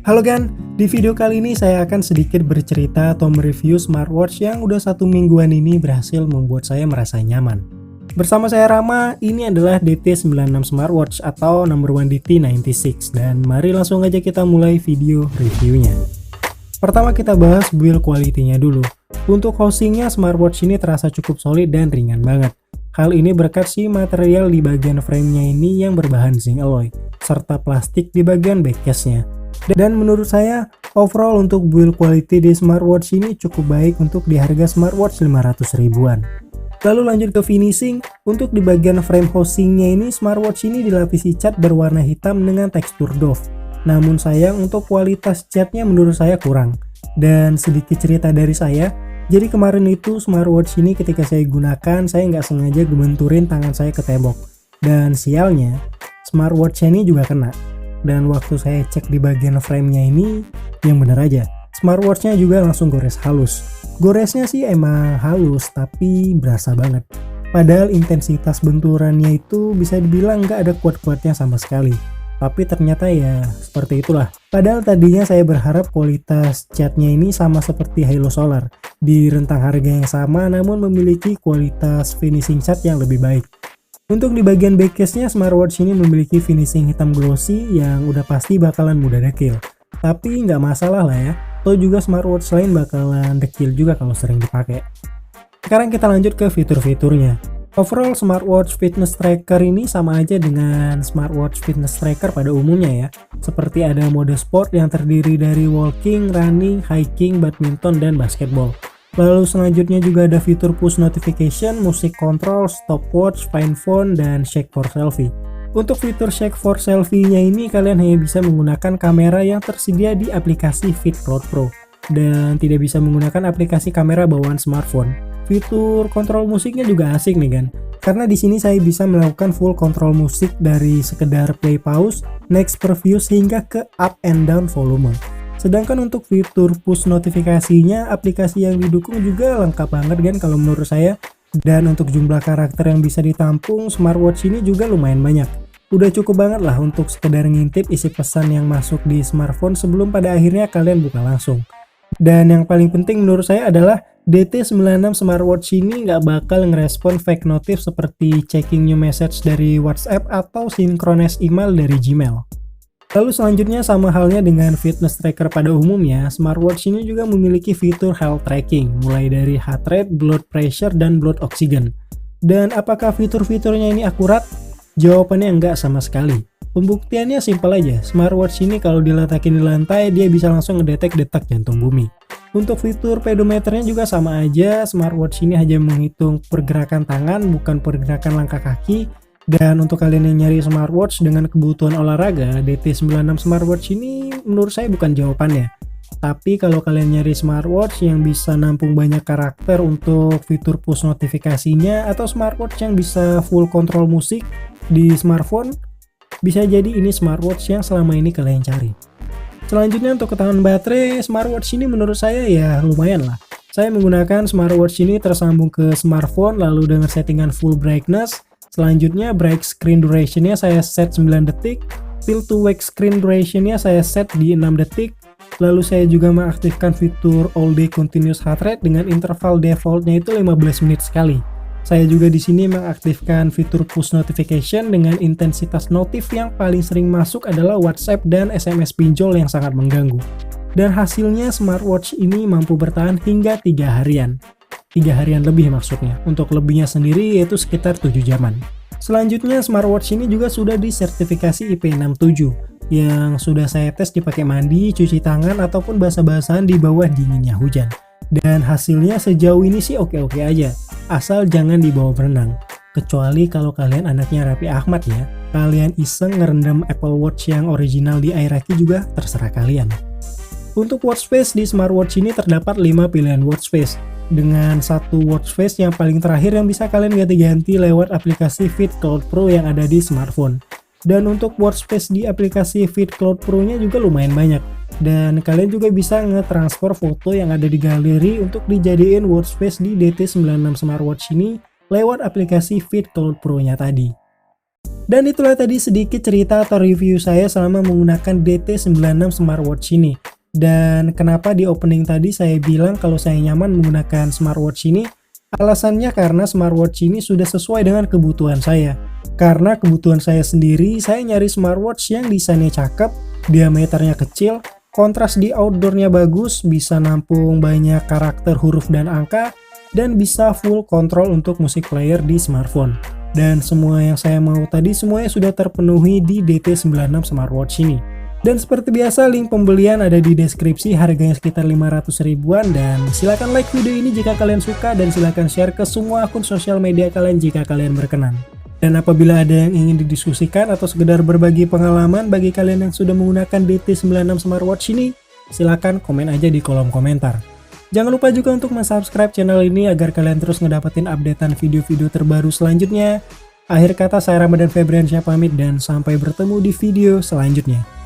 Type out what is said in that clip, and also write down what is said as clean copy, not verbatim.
Halo Gan, di video kali ini saya akan sedikit bercerita atau mereview smartwatch yang udah 1 mingguan ini berhasil membuat saya merasa nyaman. Bersama saya Rama, ini adalah DT96 Smartwatch atau number one DT96 dan mari langsung aja kita mulai video reviewnya. Pertama kita bahas build quality-nya dulu. Untuk housingnya smartwatch ini terasa cukup solid dan ringan banget. Hal ini berkat si material di bagian frame-nya ini yang berbahan zinc alloy, serta plastik di bagian backcase-nya. Dan menurut saya, overall untuk build quality di smartwatch ini cukup baik untuk di harga smartwatch 500 ribuan. Lalu lanjut ke finishing, untuk di bagian frame housingnya ini smartwatch ini dilapisi cat berwarna hitam dengan tekstur doff. Namun sayang untuk kualitas catnya menurut saya kurang. Dan sedikit cerita dari saya, jadi kemarin itu smartwatch ini ketika saya gunakan, saya nggak sengaja gebenturin tangan saya ke tembok. Dan sialnya, smartwatch ini juga kena. Dan waktu saya cek di bagian frame-nya ini, yang bener aja, smartwatch-nya juga langsung gores halus. Goresnya sih emang halus, tapi berasa banget. Padahal intensitas benturannya itu bisa dibilang nggak ada kuat-kuatnya sama sekali. Tapi ternyata ya seperti itulah. Padahal tadinya saya berharap kualitas catnya ini sama seperti Halo Solar. Di rentang harga yang sama namun memiliki kualitas finishing cat yang lebih baik. Untuk di bagian backcase-nya, smartwatch ini memiliki finishing hitam glossy yang udah pasti bakalan mudah dekil. Tapi nggak masalah lah ya, atau juga smartwatch lain bakalan dekil juga kalau sering dipakai. Sekarang kita lanjut ke fitur-fiturnya. Overall, smartwatch fitness tracker ini sama aja dengan smartwatch fitness tracker pada umumnya ya. Seperti ada mode sport yang terdiri dari walking, running, hiking, badminton, dan basketball. Lalu selanjutnya juga ada fitur push notification, music control, stopwatch, find phone, dan shake for selfie. Untuk fitur shake for selfie-nya ini kalian hanya bisa menggunakan kamera yang tersedia di aplikasi FitCloud Pro dan tidak bisa menggunakan aplikasi kamera bawaan smartphone. Fitur kontrol musiknya juga asik nih kan, karena di sini saya bisa melakukan full kontrol musik dari sekedar play pause, next preview hingga ke up and down volume. Sedangkan untuk fitur push notifikasinya, aplikasi yang didukung juga lengkap banget kan kalau menurut saya. Dan untuk jumlah karakter yang bisa ditampung, smartwatch ini juga lumayan banyak. Udah cukup banget lah untuk sekedar ngintip isi pesan yang masuk di smartphone sebelum pada akhirnya kalian buka langsung. Dan yang paling penting menurut saya adalah DT96 smartwatch ini nggak bakal ngerespon fake notif seperti checking new message dari WhatsApp atau synchronize email dari Gmail. Lalu selanjutnya sama halnya dengan fitness tracker pada umumnya, smartwatch ini juga memiliki fitur health tracking, mulai dari heart rate, blood pressure, dan blood oxygen. Dan apakah fitur-fiturnya ini akurat? Jawabannya enggak sama sekali. Pembuktiannya simpel aja, smartwatch ini kalau diletakin di lantai, dia bisa langsung ngedetek detak jantung bumi. Untuk fitur pedometernya juga sama aja, smartwatch ini hanya menghitung pergerakan tangan, bukan pergerakan langkah kaki. Dan untuk kalian yang nyari smartwatch dengan kebutuhan olahraga, DT96 smartwatch ini menurut saya bukan jawabannya. Tapi kalau kalian nyari smartwatch yang bisa nampung banyak karakter untuk fitur push notifikasinya atau smartwatch yang bisa full kontrol musik di smartphone, bisa jadi ini smartwatch yang selama ini kalian cari. Selanjutnya untuk ketahanan baterai, smartwatch ini menurut saya ya lumayan lah. Saya menggunakan smartwatch ini tersambung ke smartphone lalu dengan settingan full brightness. Selanjutnya bright screen duration-nya saya set 9 detik, fill to wake screen duration-nya saya set di 6 detik. Lalu saya juga mengaktifkan fitur all day continuous heart rate dengan interval default-nya itu 15 menit sekali. Saya juga di sini mengaktifkan fitur push notification dengan intensitas notif yang paling sering masuk adalah WhatsApp dan SMS pinjol yang sangat mengganggu. Dan hasilnya smartwatch ini mampu bertahan hingga 3 harian. 3 harian lebih maksudnya, untuk lebihnya sendiri yaitu sekitar 7 jaman. Selanjutnya smartwatch ini juga sudah disertifikasi IP67 yang sudah saya tes dipakai mandi, cuci tangan, ataupun basah-basahan di bawah dinginnya hujan. Dan hasilnya sejauh ini sih oke-oke aja, asal jangan dibawa berenang. Kecuali kalau kalian anaknya Raffi Ahmad ya, kalian iseng ngerendam Apple Watch yang original di air aki juga terserah kalian. Untuk watch face di smartwatch ini terdapat 5 pilihan watch face. Dengan satu watch face yang paling terakhir yang bisa kalian ganti-ganti lewat aplikasi FitCloud Pro yang ada di smartphone. Dan untuk watch face di aplikasi FitCloud Pro-nya juga lumayan banyak. Dan kalian juga bisa nge-transfer foto yang ada di galeri untuk dijadiin watch face di DT96 smartwatch ini lewat aplikasi FitCloud Pro-nya tadi. Dan itulah tadi sedikit cerita atau review saya selama menggunakan DT96 smartwatch ini. Dan kenapa di opening tadi saya bilang kalau saya nyaman menggunakan smartwatch ini? Alasannya karena smartwatch ini sudah sesuai dengan kebutuhan saya. Karena kebutuhan saya sendiri, saya nyari smartwatch yang desainnya cakep, diameternya kecil, kontras di outdoornya bagus, bisa nampung banyak karakter huruf dan angka, dan bisa full control untuk musik player di smartphone. Dan semua yang saya mau tadi semuanya sudah terpenuhi di DT96 smartwatch ini. Dan seperti biasa link pembelian ada di deskripsi, harganya sekitar 500 ribuan, dan silahkan like video ini jika kalian suka dan silahkan share ke semua akun sosial media kalian jika kalian berkenan. Dan apabila ada yang ingin didiskusikan atau sekedar berbagi pengalaman bagi kalian yang sudah menggunakan DT96 smartwatch ini, silahkan komen aja di kolom komentar. Jangan lupa juga untuk subscribe channel ini agar kalian terus ngedapetin updatean video-video terbaru selanjutnya. Akhir kata saya Ramadan Febriansyah pamit dan sampai bertemu di video selanjutnya.